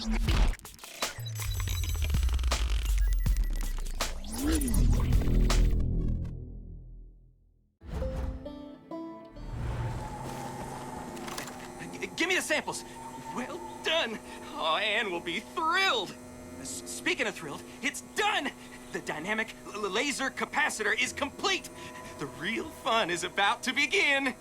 Give me the samples. Well done. Oh, Anne will be thrilled. Speaking of thrilled, it's done. The dynamic laser capacitor is complete. The real fun is about to begin.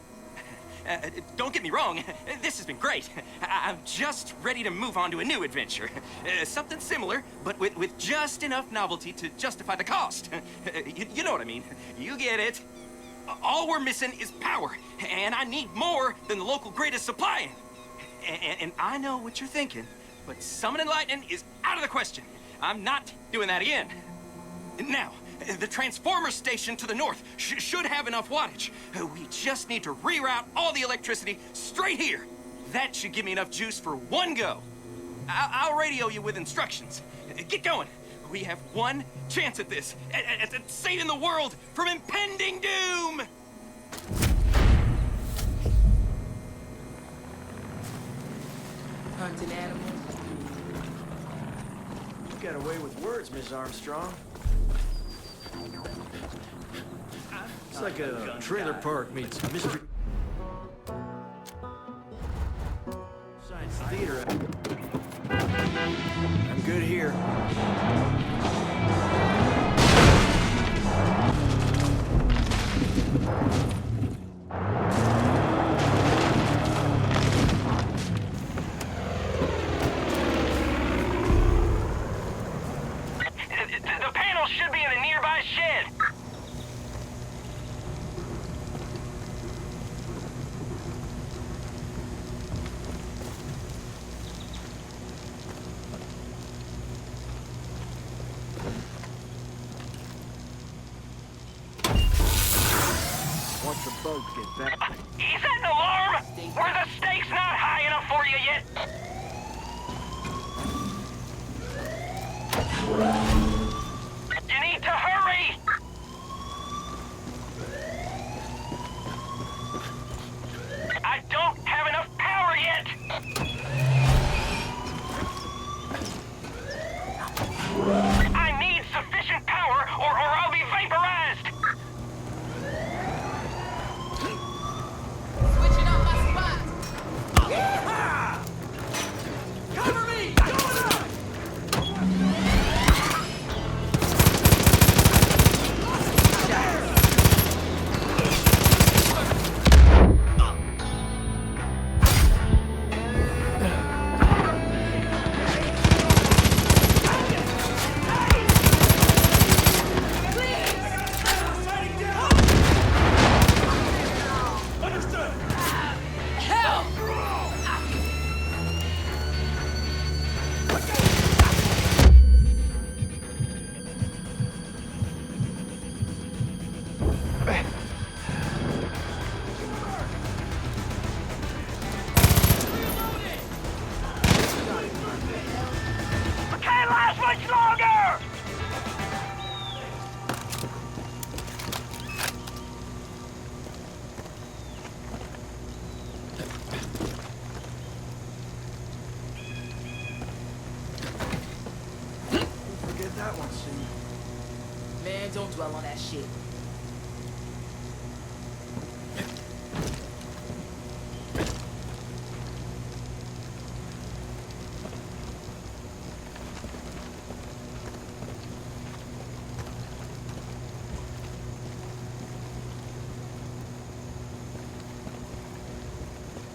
Don't get me wrong, this has been great. I'm just ready to move on to a new adventure. Something similar, but with just enough novelty to justify the cost. You know what I mean. You get it. All we're missing is power, and I need more than the local grid is supplying. And I know what you're thinking, but summoning lightning is out of the question. I'm not doing that again. Now, the transformer station to the north should have enough wattage. We just need to reroute all the electricity straight here. That should give me enough juice for one go. I'll radio you with instructions. Get going. We have one chance at this, at saving the world from impending doom! Hunting animals? You got away with words, Miss Armstrong. It's like a trailer park meets mystery science theater. I'm good here. The panel should be in a nearby shed. Once the bugs get back. Is that an alarm? Were the stakes not high enough for you yet? You need to hurry! I don't have enough power yet! I need sufficient power or I'll be vaporized! Switching up my spot. Yeehaw! Cover me! Going up! Can't last much longer! Forget that one soon. Man, don't dwell on that shit.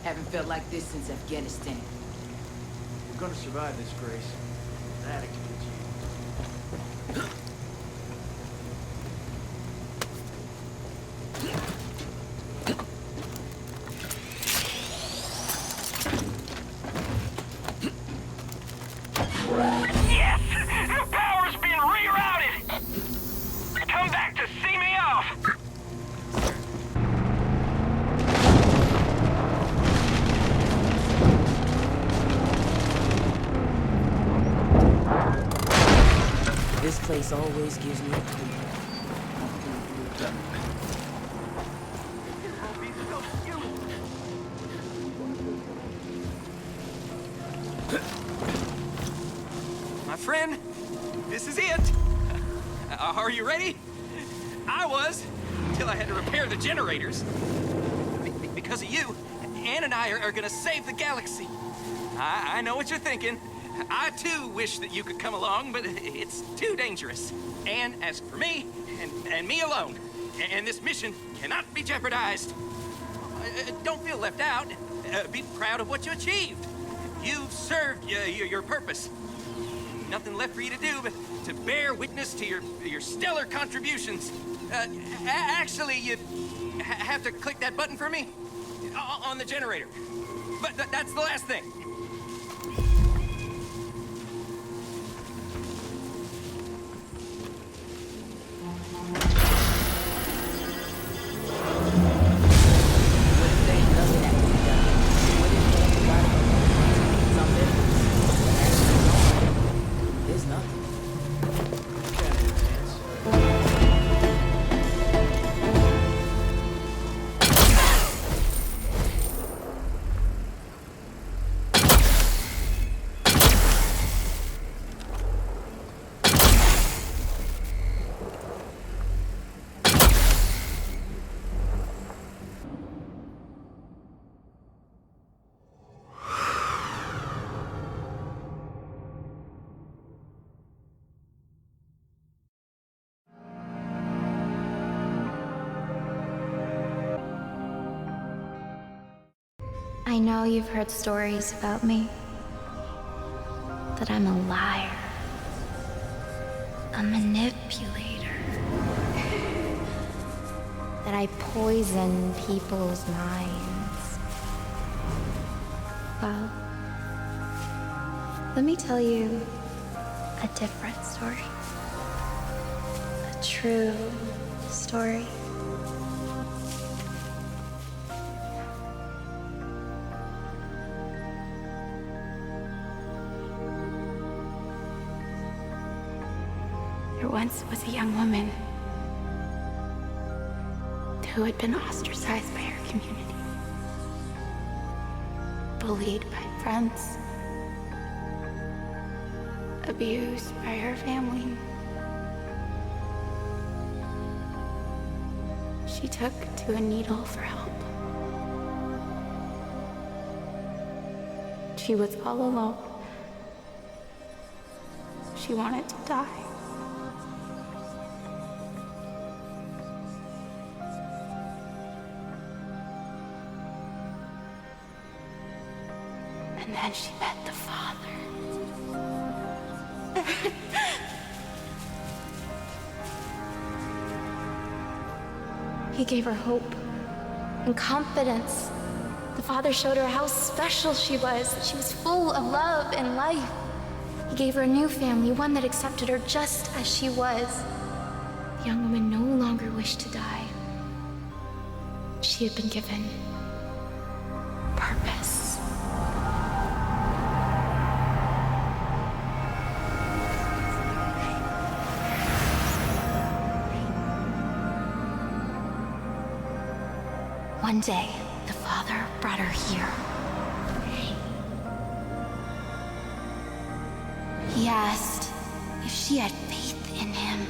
Haven't felt like this since Afghanistan. You're gonna survive this, Grace. That includes you. Yes! The power's been rerouted! Come back to see me off! This place always gives me a clue. friend, this is it. Are you ready? I was, until I had to repair the generators. Because of you, Anne and I are gonna save the galaxy. I know what you're thinking. I too wish that you could come along, but it's too dangerous. Anne asked for me, and me alone. And this mission cannot be jeopardized. Don't feel left out. Be proud of what you achieved. You've served your purpose. Nothing left for you to do but to bear witness to your stellar contributions. Actually, you have to click that button for me on the generator. But that's the last thing. I know you've heard stories about me. That I'm a liar. A manipulator. That I poison people's minds. Well, let me tell you a different story. A true story. There once was a young woman who had been ostracized by her community, bullied by friends, abused by her family. She took to a needle for help. She was all alone. She wanted to die. And then she met the father. He gave her hope and confidence. The father showed her how special she was, that she was full of love and life. He gave her a new family, one that accepted her just as she was. The young woman no longer wished to die. She had been given purpose. One day, the father brought her here. He asked if she had faith in him.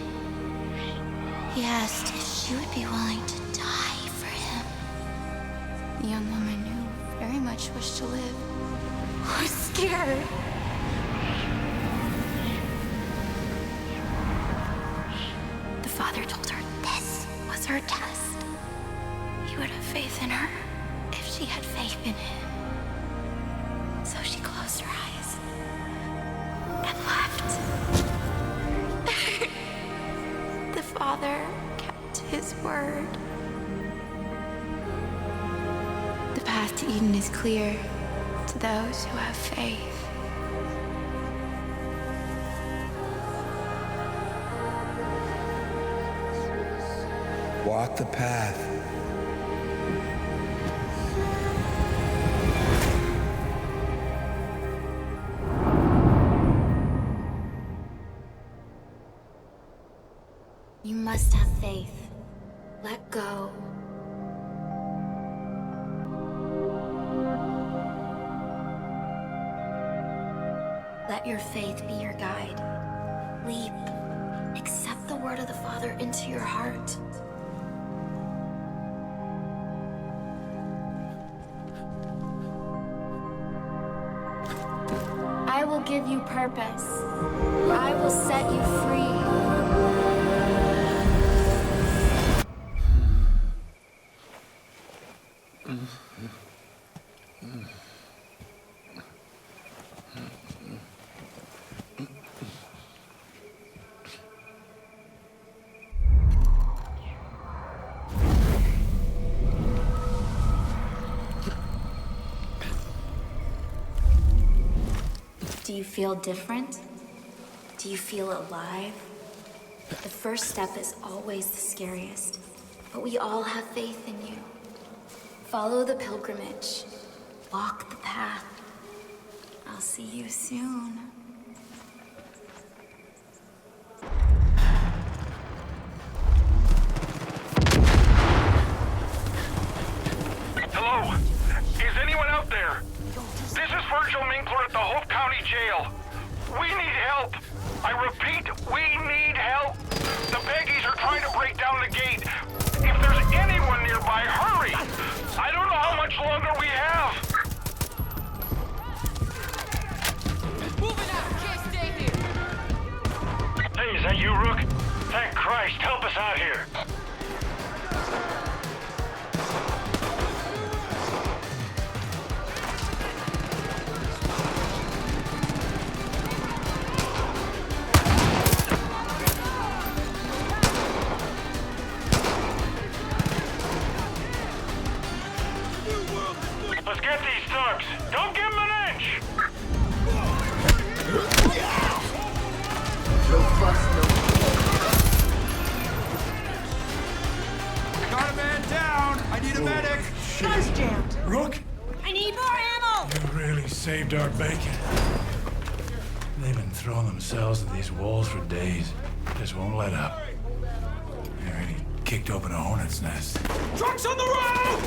He asked if she would be willing to die for him. The young woman who very much wished to live was scared. The father told her this was her test. He would have faith in her if she had faith in him. So she closed her eyes and left. The father kept his word. The path to Eden is clear to those who have faith. Walk the path. You must have faith. Let go. Let Let your faith be your guide. Leap. Accept the word of the Father into your heart. I will give you purpose. I will set you free. Do you feel different? Do you feel alive? The first step is always the scariest, but we all have faith in you. Follow the pilgrimage. Walk the path. I'll see you soon. Hello? Is anyone out there? This is Virgil Minkler at the Hope County Jail. We need help. I repeat, we need help. The Peggies are trying to break down the gate. If there's anyone nearby, hurry! I don't know how much longer we have. Moving out! Can't stay here! Hey, is that you, Rook? Thank Christ, help us out here. Let's get these thugs. Don't give them an inch. No fuss, no. Got a man down! I need a medic! Gun's jammed! Rook, I need more ammo! you really saved our bacon. They've been throwing themselves at these walls for days. Just won't let up. They already kicked open a hornet's nest. Trucks on the road!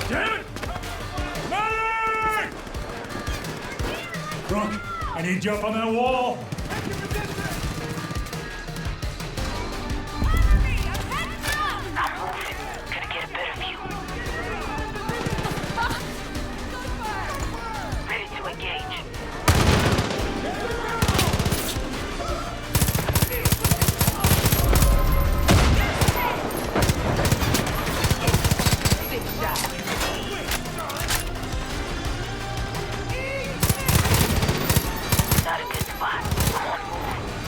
Damn it! Medic! Rook, I need you up on that wall. Gonna get a better view. Ready to engage. Not a good spot. Come on, move.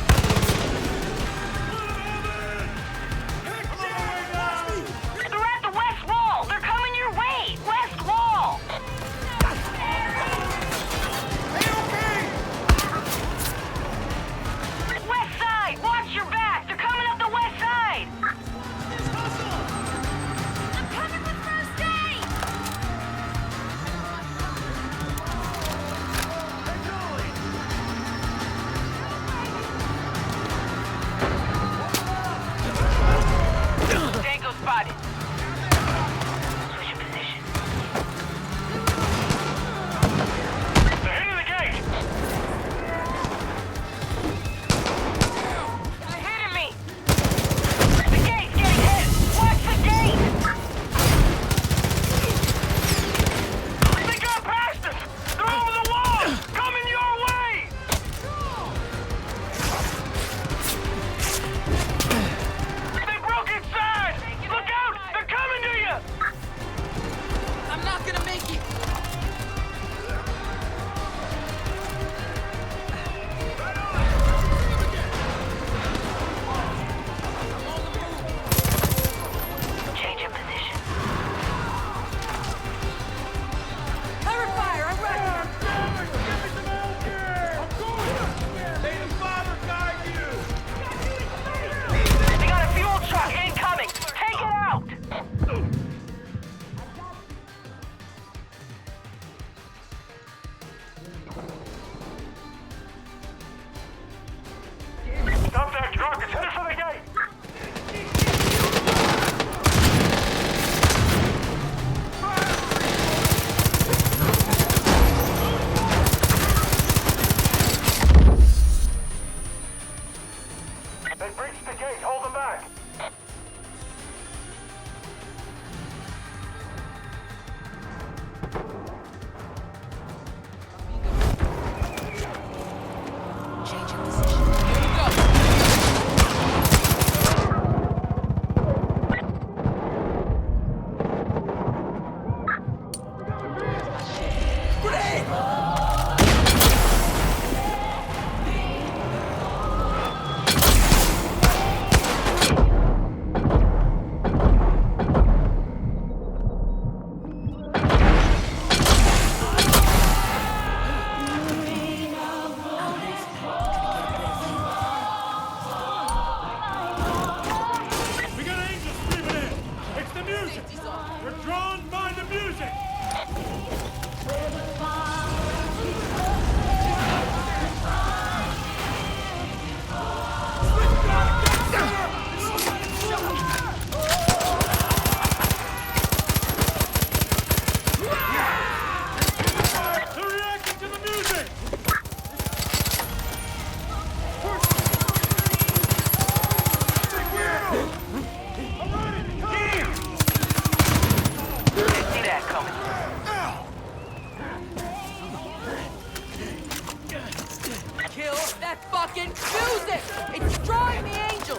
that fucking music! It's drawing the angel!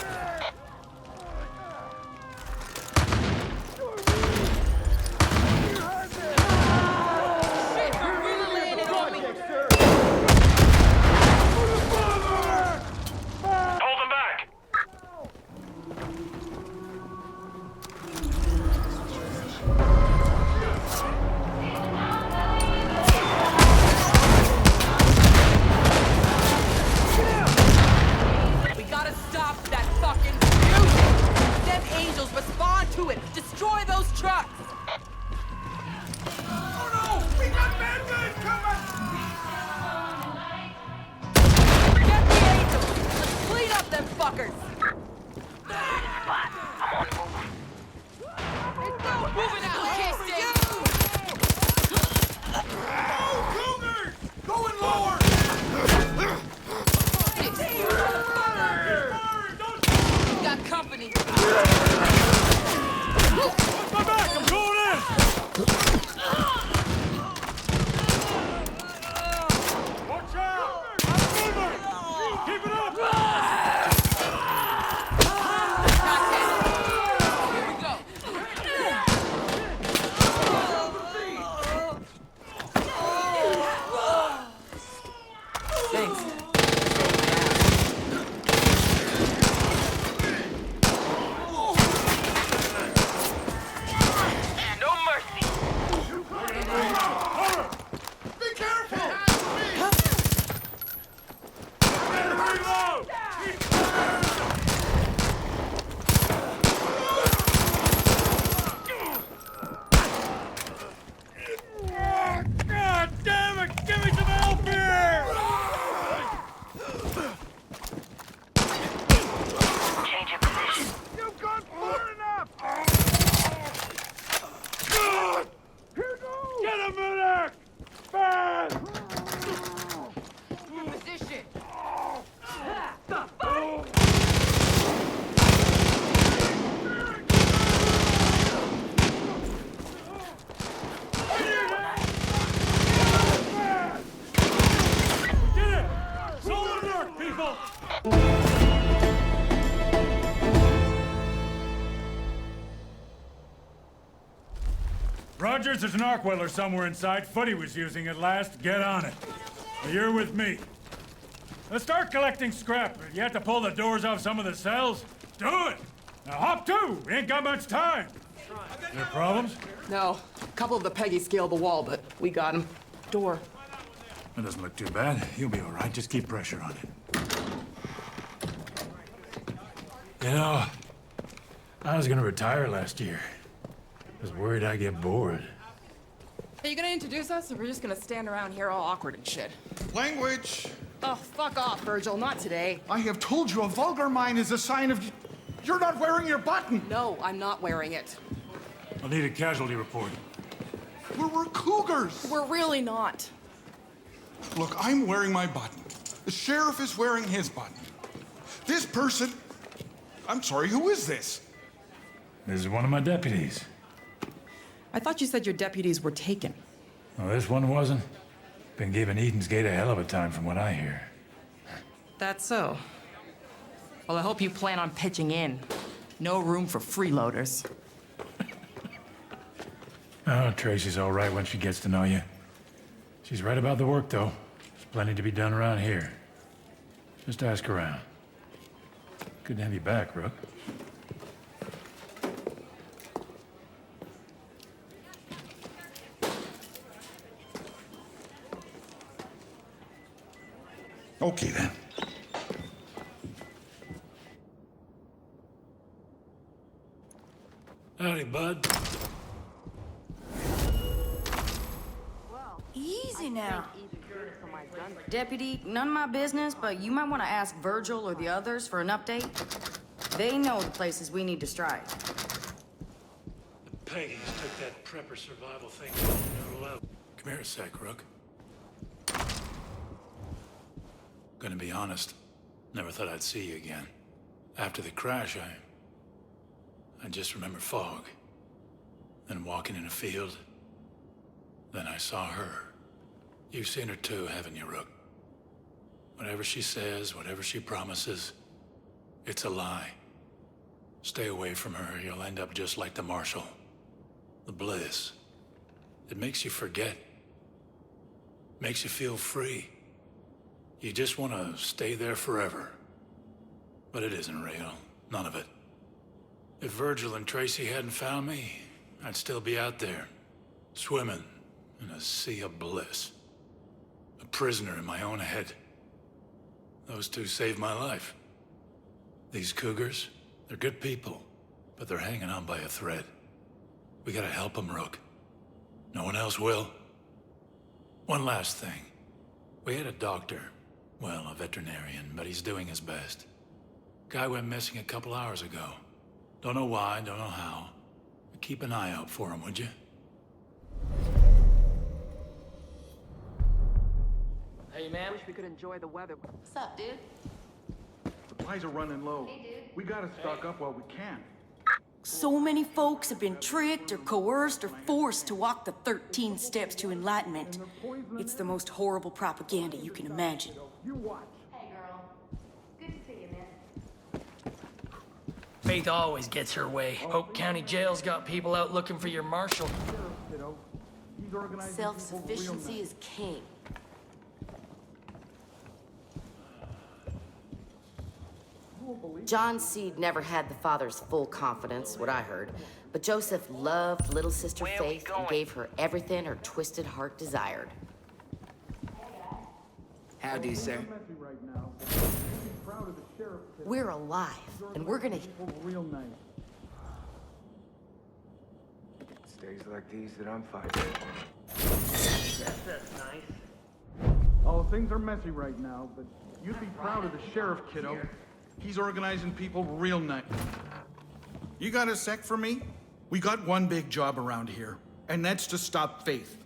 Shit, they're really laying it on me! Hold them back! We gotta stop that fucking music! Them angels respond to it! Destroy those trucks! Oh no! We got bad guys coming! Get the angels! Let's clean up them fuckers! Moving out! Can't stay. Cougars! Going lower! Got company. Watch my back! I'm going in! Watch out! I'm moving! Keep it up! Here we go. Thanks. No mercy! Be careful! Reload! God damn it! Give me some help here! Change your position. You've gone far enough! God! Get him, medic! Fast! Position. Get it! Solid work, people! Rogers, there's an arc welder somewhere inside. Footy was using it last. Get on it. You're with me. Let's start collecting scrap. You have to pull the doors off some of the cells. Do it! Now hop to! We ain't got much time. There problems? No. A couple of the Peggies scaled the wall, but we got him. Door. That doesn't look too bad. You'll be all right. Just keep pressure on it. You know, I was gonna retire last year. I was worried I'd get bored. Are you gonna introduce us, or we're just gonna stand around here all awkward and shit? Language! Oh, fuck off, Virgil. Not today. I have told you a vulgar mind is a sign of... You're not wearing your button! No, I'm not wearing it. I'll need a casualty report. We're cougars! We're really not. Look, I'm wearing my button. The sheriff is wearing his button. This person... I'm sorry, who is this? This is one of my deputies. I thought you said your deputies were taken. Well, this one wasn't. Been giving Eden's Gate a hell of a time from what I hear. That's so. Well, I hope you plan on pitching in. No room for freeloaders. Oh, Tracy's all right when she gets to know you. She's right about the work, though. There's plenty to be done around here. Just ask around. Good to have you back, Rook. Okay, then. Howdy, bud. Easy now. Deputy, none of my business, but you might want to ask Virgil or the others for an update. They know the places we need to strike. The Peggies took that prepper survival thing to another level. Come here a sec, Rook. Gonna be honest, never thought I'd see you again. After the crash, I just remember fog. Then walking in a field. Then I saw her. You've seen her too, haven't you, Rook? Whatever she says, whatever she promises, it's a lie. Stay away from her, you'll end up just like the Marshal. The bliss. It makes you forget. Makes you feel free. You just want to stay there forever. But it isn't real. None of it. If Virgil and Tracy hadn't found me, I'd still be out there, swimming in a sea of bliss. A prisoner in my own head. Those two saved my life. These cougars, they're good people, but they're hanging on by a thread. We gotta help them, Rook. No one else will. One last thing. We had a doctor. Well, a veterinarian, but he's doing his best. Guy went missing a couple hours ago. Don't know why, don't know how. But keep an eye out for him, would you? Hey, man. Wish we could enjoy the weather. What's up, dude? Supplies are running low. We gotta stock up while we can. So many folks have been tricked or coerced or forced to walk the 13 steps to enlightenment. It's the most horrible propaganda you can imagine. You watch. Hey, girl. Good to see you, man. Faith always gets her way. Hope County Jail's got people out looking for your marshal. Self-sufficiency is king. John Seed never had the father's full confidence, what I heard, but Joseph loved little sister Faith and gave her everything her twisted heart desired. Howdy, sir. We're alive, and we're gonna... Real nice. It's days like these that I'm fighting. That's nice. Oh, things are messy right now, but you'd be proud of the sheriff, kiddo. He's organizing people real nice. You got a sec for me? We got one big job around here, and that's to stop Faith.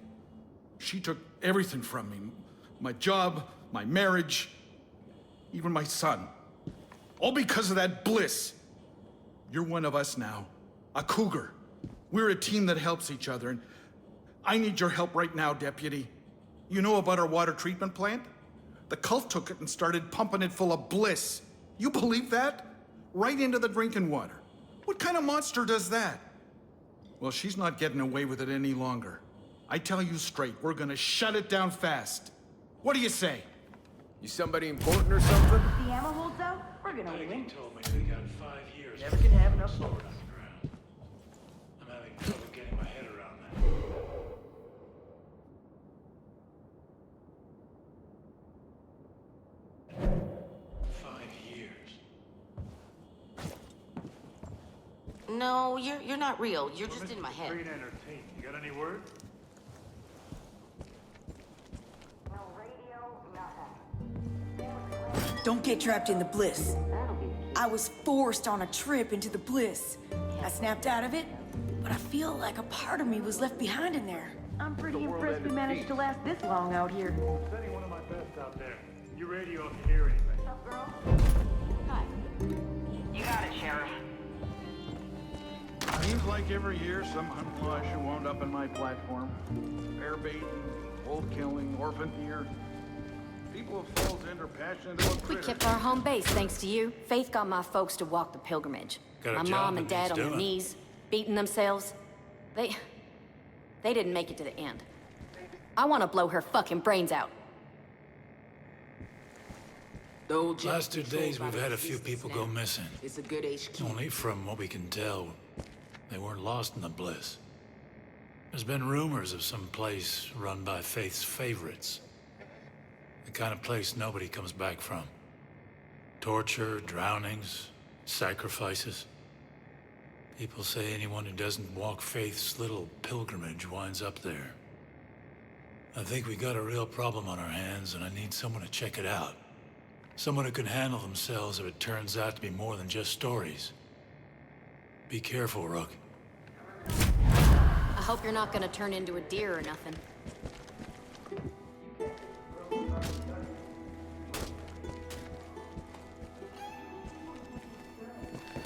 She took everything from me. My job, my marriage, even my son. All because of that bliss. You're one of us now. A cougar. We're a team that helps each other, and I need your help right now, Deputy. You know about our water treatment plant? The cult took it and started pumping it full of bliss. You believe that? Right into the drinking water. What kind of monster does that? Well, she's not getting away with it any longer. I tell you straight, we're gonna shut it down fast. What do you say? You somebody important or something? The ammo holds out, we're gonna win. Told me they got 5 years. Never can have enough bullets. I'm having trouble getting my head around that. 5 years. No, you're not real. You're just in my head. Entertainment. You got any word? Don't get trapped in the bliss. I was forced on a trip into the bliss. I snapped out of it, but I feel like a part of me was left behind in there. I'm pretty impressed we managed to last this long out here. Sending one of my best out there. You radio if you hear anything. Hi. You got it, Sheriff. Seems like every year some huntflush who wound up in my platform. Bear baiting, wolf killing, orphan deer. People of Falls End are passionate about We critters. kept our home base thanks to you. Faith got my folks to walk the pilgrimage. Got a My job mom and that needs dad on their doing. knees, beating themselves. They didn't make it to the end. I want to blow her fucking brains out. Last 2 days, we've had a few people go missing. It's a good HQ. Only from what we can tell, they weren't lost in the bliss. There's been rumors of some place run by Faith's favorites. The kind of place nobody comes back from. Torture, drownings, sacrifices. People say anyone who doesn't walk Faith's little pilgrimage winds up there. I think we got a real problem on our hands, and I need someone to check it out. Someone who can handle themselves if it turns out to be more than just stories. Be careful, Rook. I hope you're not going to turn into a deer or nothing.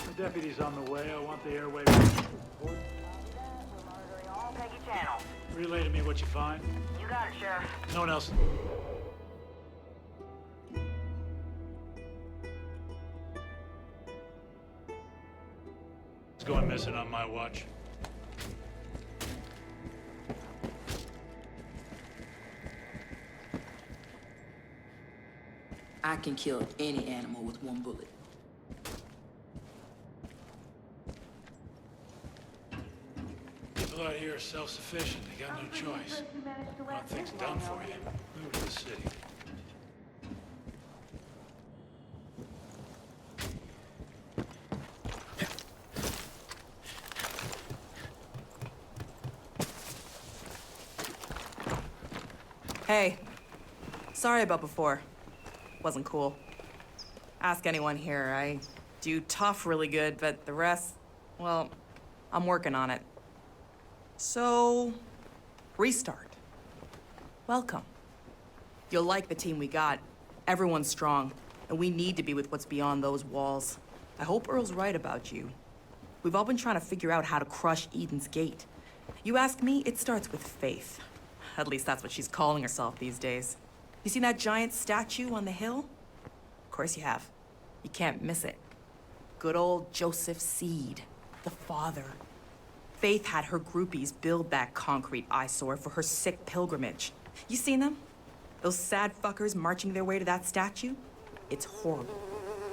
The deputy's on the way. I want the airway. All Peggy channels. Relay to me what you find. You got it, Sheriff. No one else. going missing on my watch. I can kill any animal with one bullet. People out here are self-sufficient. They got no choice. Want things done for you. Move to the city. Hey, sorry about before. Wasn't cool. Ask anyone here. I do tough really good, but the rest, well, I'm working on it. So, restart. Welcome. You'll like the team we got. Everyone's strong, and we need to be with what's beyond those walls. I hope Earl's right about you. We've all been trying to figure out how to crush Eden's Gate. You ask me, it starts with faith. At least that's what she's calling herself these days. You seen that giant statue on the hill? Of course you have. You can't miss it. Good old Joseph Seed, the father. Faith had her groupies build that concrete eyesore for her sick pilgrimage. You seen them? Those sad fuckers marching their way to that statue? It's horrible.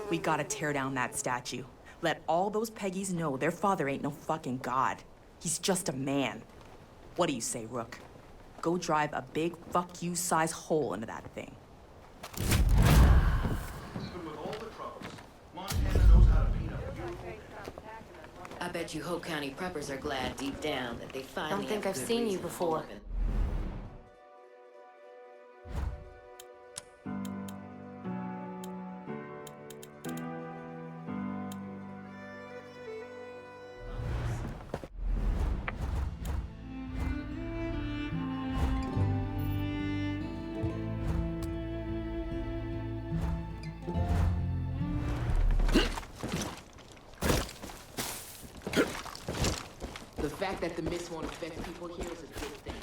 We gotta tear down that statue. Let all those Peggies know their father ain't no fucking god. He's just a man. What do you say, Rook? Go drive a big fuck you size hole into that thing. Even with all the troubles, Montana knows how to beat up beautiful. I bet you Hope County preppers are glad deep down that they finally Don't think have I've good seen you reason to before. open. The fact that the mist won't affect people here is a good thing.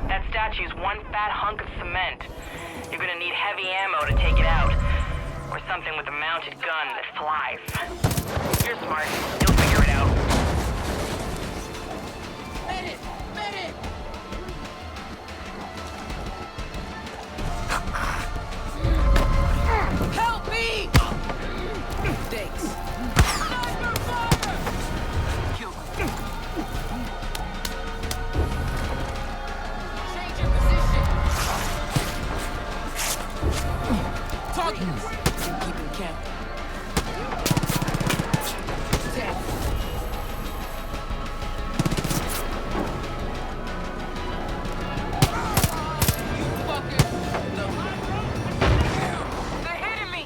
That statue's one fat hunk of cement. You're gonna need heavy ammo to take it out. Or something with a mounted gun that flies. You're smart. You'll figure it out. Medic! Medic! Help me! Thanks. Sniper fire! Kill them. Change your position. Targets. Keep him camp. Tap. You fucking. No. They're hitting me.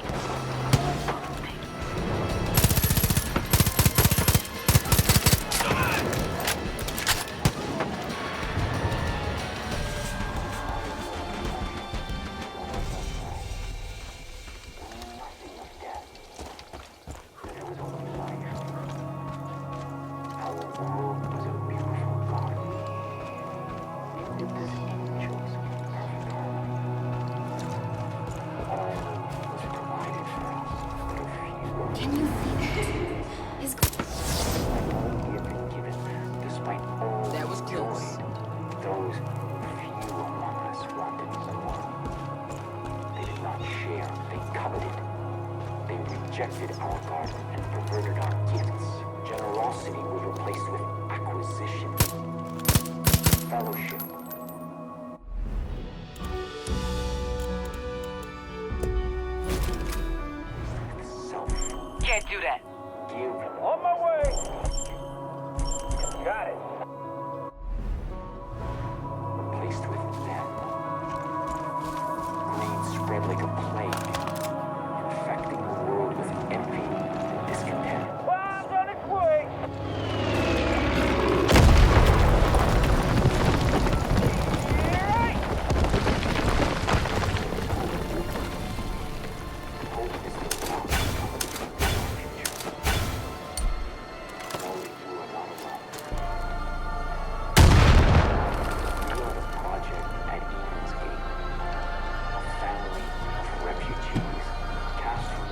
Can you see that? His That was close. Those few among us wanted more. They did not share, they coveted. They rejected our garden and perverted our gifts. Generosity was replaced with acquisition. Fellowship. do that. On my way. Got it. Replaced with them. Greed spread like a plague, infecting the world with envy and discontent. Bombs on its way.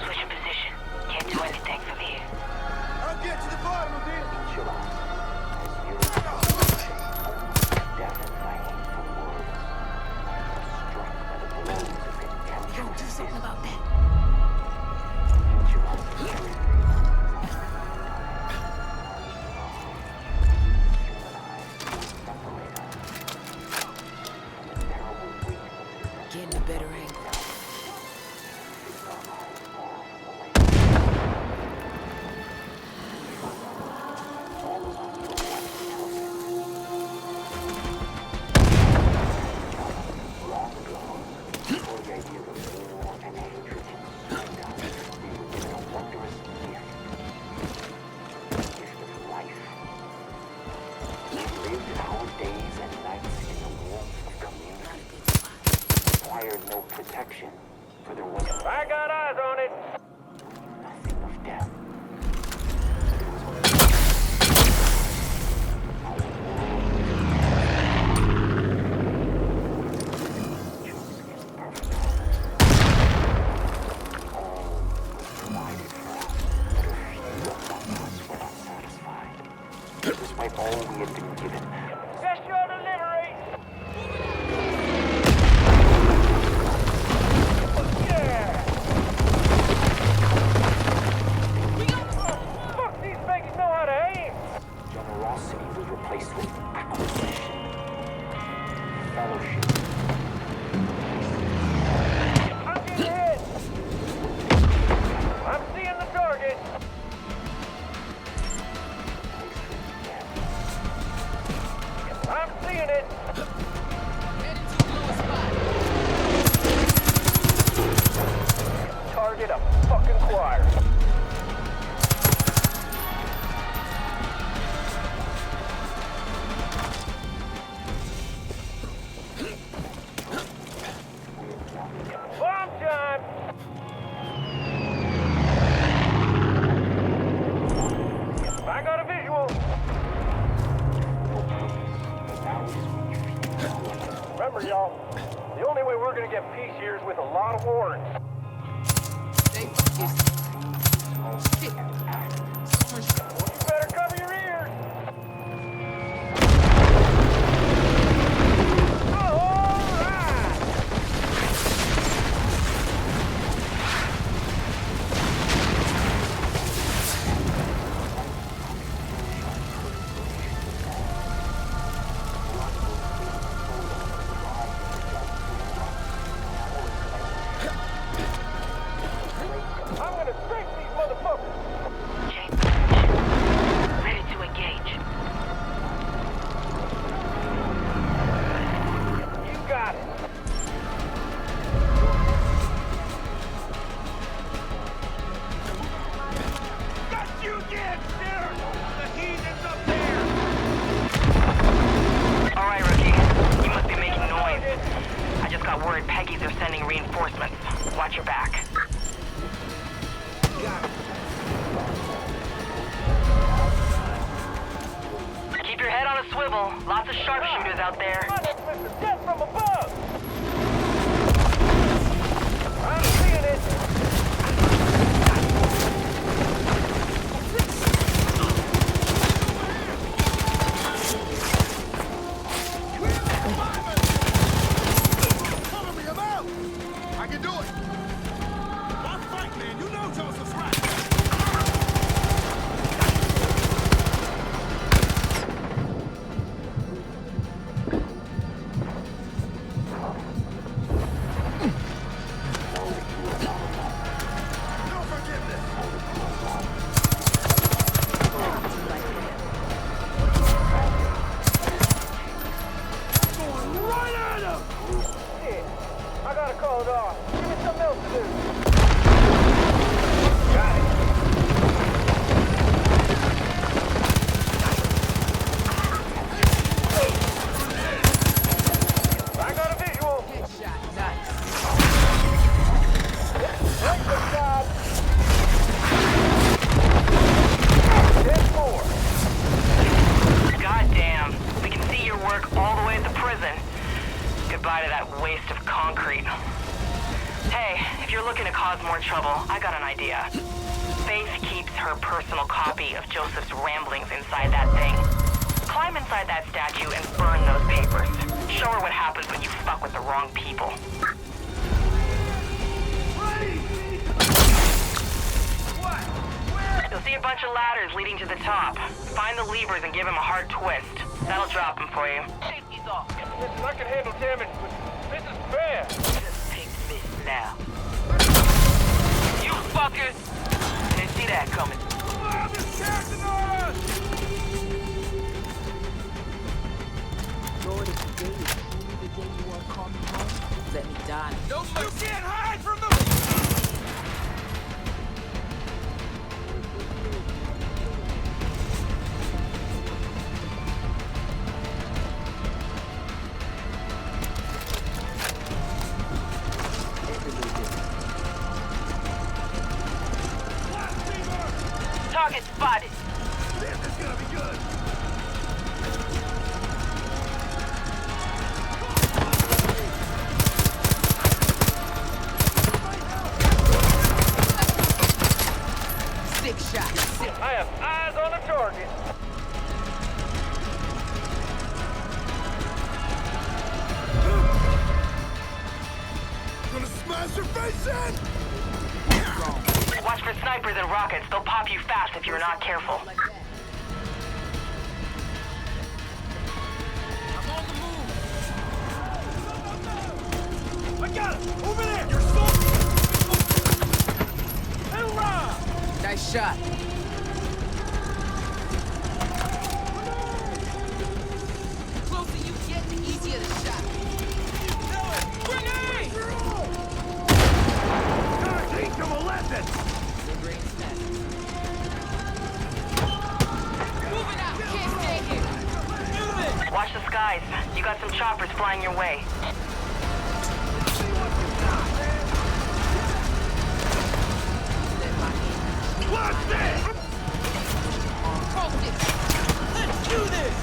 Switching position. Can't do anything from here. I'll get to the bottom of it. Yo, do something about that. Getting a better angle. No protection, for there was I got eyes on it. nothing of death. Despite all we had been given, Guess your delivery. Yeah. Fuck, these babies know how to aim. generosity was replaced with acquisition, fellowship. I'm getting hit. I'm seeing the target. I'm seeing it. Target a fucking choir. Bomb time. I got a visual. Remember, y'all, the only way we're gonna get peace here is with a lot of warrants. Stay focused. Shit. You better cover your ears. All right. I'm gonna sink these motherfuckers. Ready to engage. You got it. Got you again, Sheriff! The heathen's up there! All right, rookie. You must be making noise. I just got word Peggy's are sending reinforcements. Watch your back. Keep your head on a swivel. Lots of sharpshooters out there. Mr. Death from above! I'm seeing it! Cover me, I'm out! I can do it! One fight, man, you know Joseph's right! goodbye to that waste of concrete. Hey, if you're looking to cause more trouble, I got an idea. Faith keeps her personal copy of Joseph's ramblings inside that thing. Climb inside that statue and burn those papers. Show her what happens when you fuck with the wrong people. You'll see a bunch of ladders leading to the top. Find the levers and give him a hard twist. That'll drop him for you. Safety's off. Listen, I can handle damage, but this is bad. Just take this now. You fuckers! Didn't see that coming. There's casting on us! Lord, if the day is truly the day you are coming home, let me die. No, you can't hide from the... Target spotted. This is gonna be good. Six shots. I have eyes on the target. Gonna smash your face in! Watch for snipers and rockets. They'll pop you fast if you're not careful. I'm on the move. I got him! Over there! You're so... Hoorah! Nice shot. The closer you get, the easier the shot. Grenade! Gotta teach him a lesson! Moving out. Can't stay here. Watch the skies. You got some choppers flying your way. Watch this! Focus. Let's do this!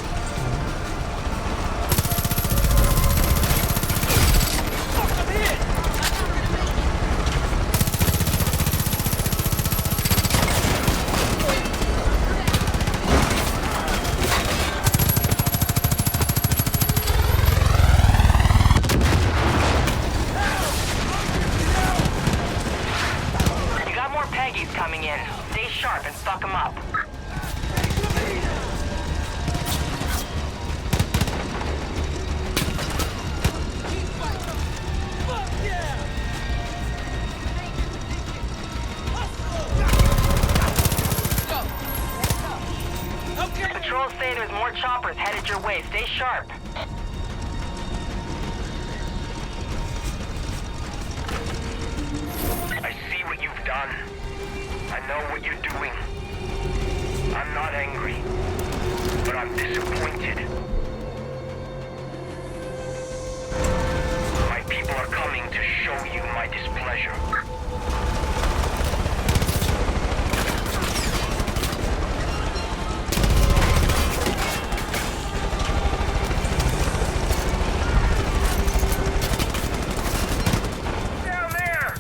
Fuck, I'm hit! You got more Peggies coming in. Stay sharp and fuck them up. Fuck yeah! Okay. Patrols say there's more choppers headed your way. Stay sharp. I see what you've done. I know what you're doing. I'm not angry, but I'm disappointed. My people are coming to show you my displeasure. Down there!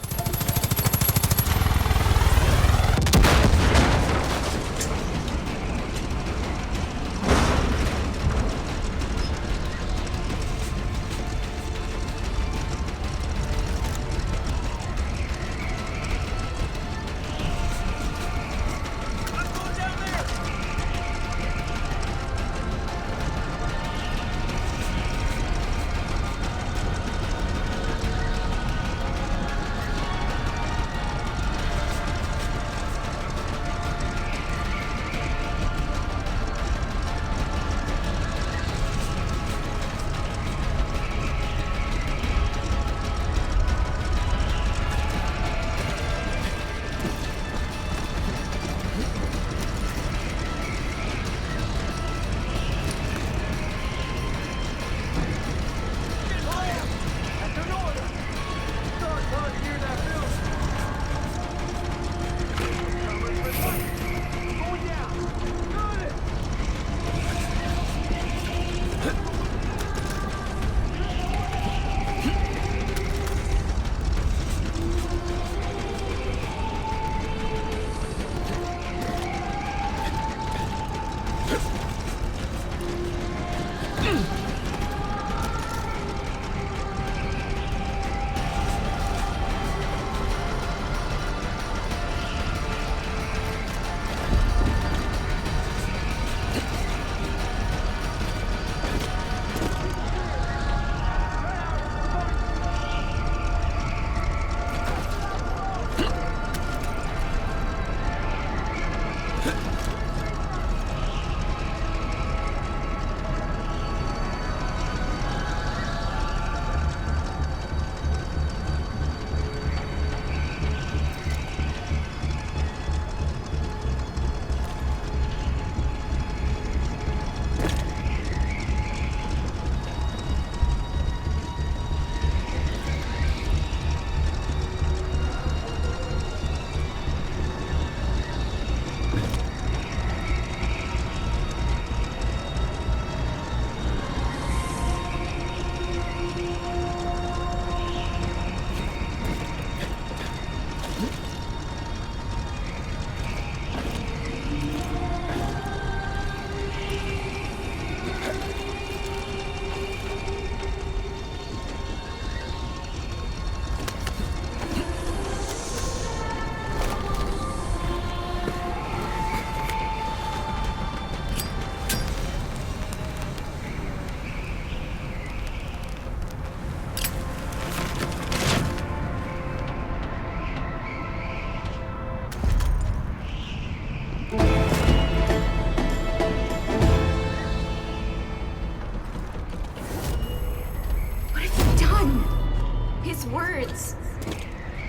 words.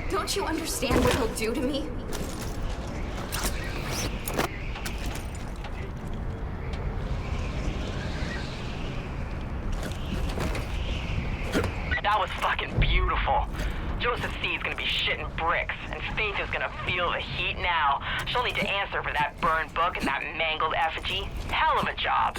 Don't you understand what he'll do to me? That was fucking beautiful. Joseph C is gonna be shitting bricks, and Faith is gonna feel the heat now. She'll need to answer for that burned book and that mangled effigy. Hell of a job.